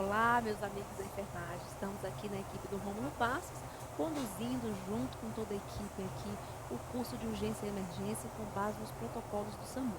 Olá, meus amigos da enfermagem. Estamos aqui na equipe do Rômulo Passos, conduzindo junto com toda a equipe aqui o curso de urgência e emergência com base nos protocolos do SAMU.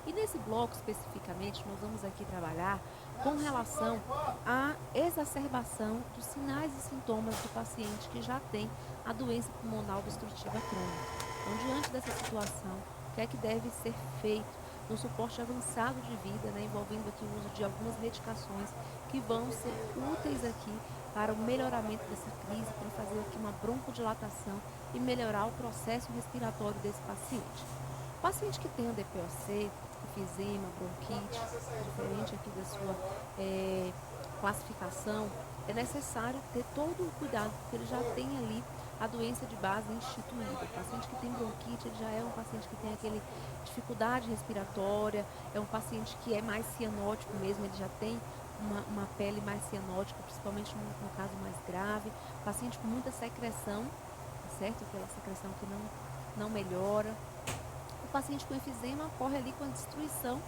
E nesse bloco especificamente nós vamos aqui trabalhar com relação à exacerbação dos sinais e sintomas do paciente que já tem a doença pulmonar obstrutiva crônica. Então, diante dessa situação, o que é que deve ser feito no suporte avançado de vida, envolvendo aqui o uso de algumas medicações que vão ser úteis aqui para o melhoramento dessa crise, para fazer aqui uma broncodilatação e melhorar o processo respiratório desse paciente. O paciente que tem o DPOC, enfisema, bronquite, diferente aqui da sua classificação, é necessário ter todo o cuidado, porque ele já tem ali a doença de base instituída. O paciente que tem bronquite, ele já é um paciente que tem aquele dificuldade respiratória, é um paciente que é mais cianótico mesmo, ele já tem uma pele mais cianótica, principalmente no caso mais grave, paciente com muita secreção, certo? Aquela secreção que não melhora. O paciente com enfisema ocorre ali com a destruição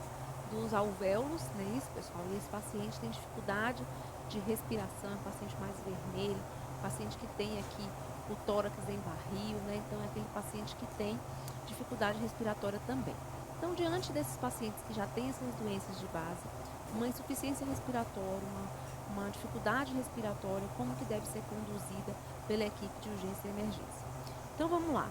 dos alvéolos, não é isso, pessoal? E esse paciente tem dificuldade de respiração, é um paciente mais vermelho, paciente que tem aqui o tórax em barril, Então é aquele paciente que tem dificuldade respiratória também. Então, diante desses pacientes que já têm essas doenças de base, uma insuficiência respiratória, uma dificuldade respiratória, como que deve ser conduzida pela equipe de urgência e emergência? Então, vamos lá.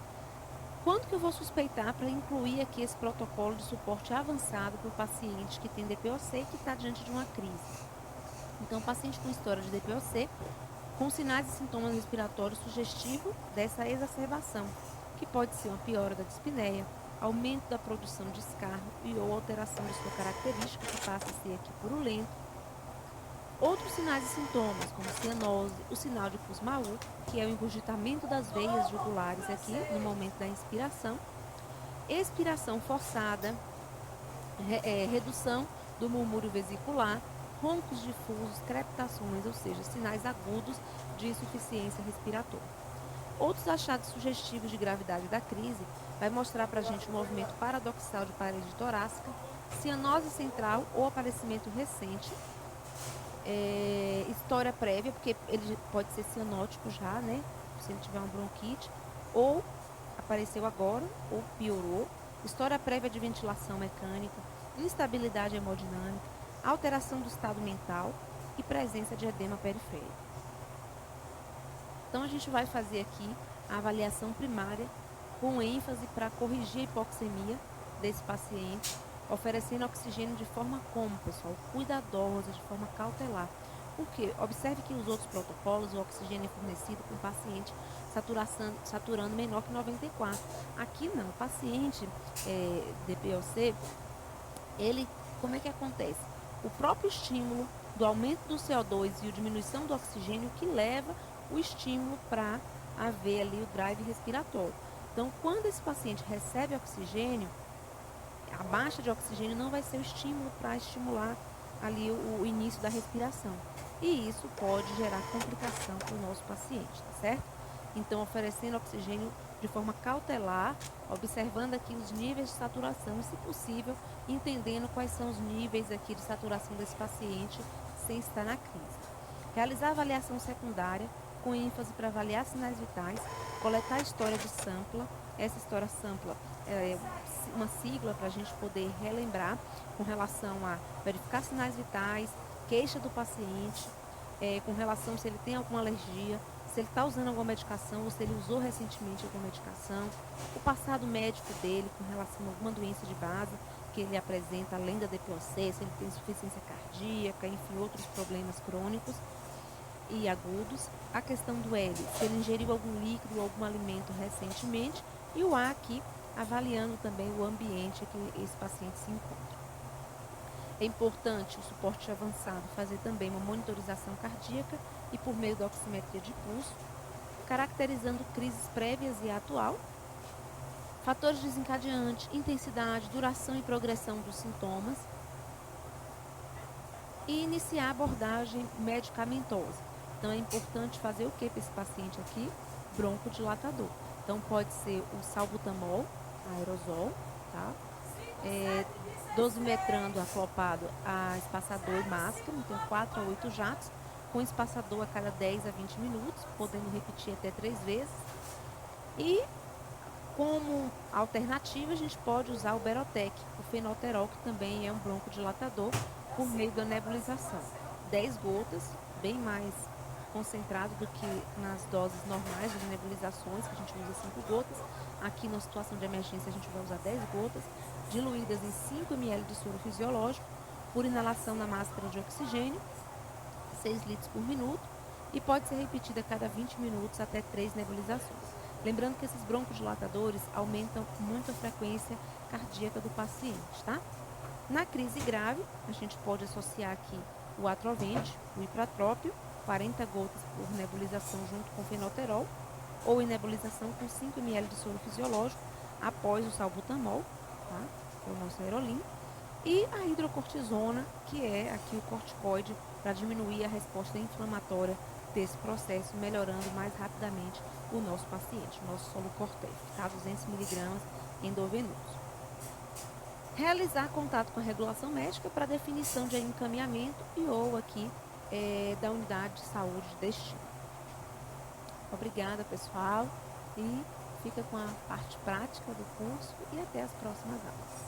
Quando que eu vou suspeitar para incluir aqui esse protocolo de suporte avançado para o paciente que tem DPOC e que está diante de uma crise? Então, paciente com história de DPOC, com sinais e sintomas respiratórios sugestivos dessa exacerbação, que pode ser uma piora da dispneia, aumento da produção de escarro e ou alteração de sua característica, que passa a ser aqui purulento. Outros sinais e sintomas, como cianose, o sinal de Kussmaul, que é o engurgitamento das veias jugulares aqui no momento da inspiração, expiração forçada, redução do murmúrio vesicular, roncos difusos, crepitações, ou seja, sinais agudos de insuficiência respiratória. Outros achados sugestivos de gravidade da crise vai mostrar para a gente um movimento paradoxal de parede torácica, cianose central ou aparecimento recente, história prévia, porque ele pode ser cianótico já, se ele tiver uma bronquite, ou apareceu agora, ou piorou, história prévia de ventilação mecânica, instabilidade hemodinâmica, alteração do estado mental e presença de edema periférico. Então, a gente vai fazer aqui a avaliação primária com ênfase para corrigir a hipoxemia desse paciente, oferecendo oxigênio de forma como, pessoal? Cuidadosa, de forma cautelar. Por quê? Observe que os outros protocolos, o oxigênio é fornecido com o paciente saturando menor que 94. Aqui não, o paciente DPOC, como é que acontece? O próprio estímulo do aumento do CO2 e a diminuição do oxigênio que leva o estímulo para haver ali o drive respiratório. Então, quando esse paciente recebe oxigênio, a baixa de oxigênio não vai ser o estímulo para estimular ali o início da respiração. E isso pode gerar complicação para o nosso paciente, tá certo? Então, oferecendo oxigênio de forma cautelar, observando aqui os níveis de saturação e, se possível, entendendo quais são os níveis aqui de saturação desse paciente sem estar na crise. Realizar a avaliação secundária, com ênfase para avaliar sinais vitais, coletar a história de sampla. Essa história sampla é uma sigla para a gente poder relembrar com relação a verificar sinais vitais, queixa do paciente, com relação se ele tem alguma alergia, se ele está usando alguma medicação ou se ele usou recentemente alguma medicação, o passado médico dele com relação a alguma doença de base que ele apresenta além da DPOC, se ele tem insuficiência cardíaca, enfim, outros problemas crônicos e agudos, a questão do L, se ele ingeriu algum líquido ou algum alimento recentemente, e o A aqui, avaliando também o ambiente que esse paciente se encontra. É importante o suporte avançado fazer também uma monitorização cardíaca e por meio da oximetria de pulso, caracterizando crises prévias e atual, fatores desencadeantes, intensidade, duração e progressão dos sintomas, e iniciar a abordagem medicamentosa. Então, é importante fazer o que para esse paciente aqui? Broncodilatador. Então, pode ser o salbutamol, aerosol, tá? dosimetrando acoplado a espaçador e máscara, então 4 a 8 jatos, com espaçador a cada 10 a 20 minutos, podendo repetir até 3 vezes. E como alternativa, a gente pode usar o Berotec, o fenoterol, que também é um broncodilatador, por meio da nebulização. 10 gotas, bem mais concentrado do que nas doses normais de nebulizações, que a gente usa 5 gotas. Aqui, na situação de emergência, a gente vai usar 10 gotas, diluídas em 5 ml de soro fisiológico, por inalação na máscara de oxigênio, 6 litros por minuto, e pode ser repetida a cada 20 minutos até 3 nebulizações. Lembrando que esses broncodilatadores aumentam muito a frequência cardíaca do paciente, tá? Na crise grave, a gente pode associar aqui o atrovente, o ipratrópio, 40 gotas por nebulização junto com fenoterol, ou em nebulização com 5 ml de soro fisiológico após o salbutamol, tá? O nosso aerolim. E a hidrocortisona, que é aqui o corticoide para diminuir a resposta inflamatória desse processo, melhorando mais rapidamente o nosso paciente, o nosso solucortef, tá? 200 miligramas endovenoso. Realizar contato com a regulação médica para definição de encaminhamento e ou aqui da unidade de saúde de destino. Obrigada, pessoal, e fica com a parte prática do curso e até as próximas aulas.